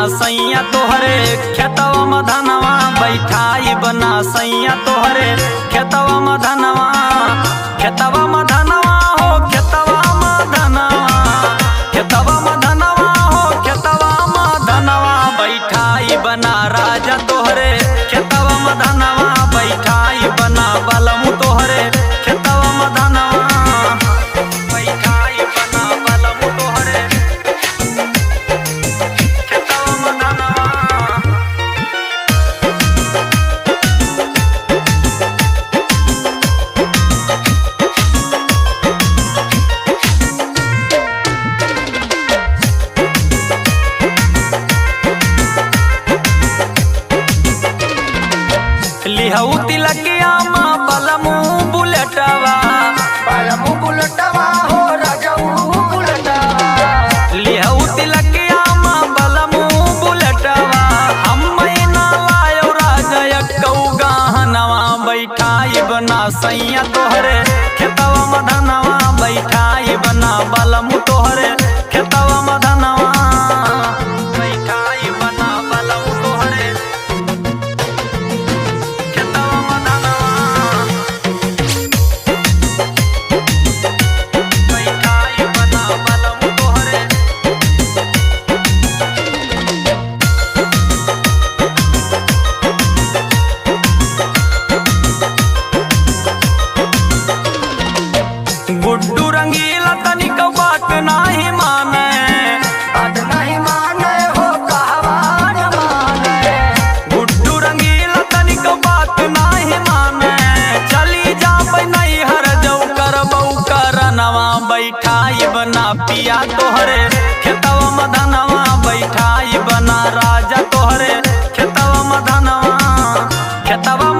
सैया तोहरे खेतवा मधनवा बैठाई बना सैया तोहरे खेतवा मधनवा खेतवा मधनवा हो खेतवा मधनवा खेतवा मधनवा हो खेतवा मधनवा बैठाई बना राजा तोहरे खेतवा मधनवा बैठाई बना बलमु तोहरे खेतवा मधनवा बैठाई बना बलमु तोहरे खेतवा मधनवा। लिहऊ तिलकिया माँ बलमू बुलेटवा हो राजाऊ बुलेटवा लिहऊ तिलकिया माँ बलमू बुलेटवा हम ना लायो राजा यक्कऊ गहनवा बैठाई बना सैया तोहरे खेतवा मधनवा बैठाई बना बलमू तोहरे खेतवा मधनवा बैठाई बना बलमू तोहरे खेतवा मधनवा बैठाई बना बलमु तोहरे गुड्डू रंगीला तनिक बात नाही माने बात नहीं माने हो कहवान माने गुड्डू रंगीला तनिक बात नाही माने चली जाबै नहीं हर जौ करबौ करनवा बैठाई बना पिया तोहरे खेतवा मधनवा बैठाई बना राजा तोहरे खेतवा मधनवा खेतवा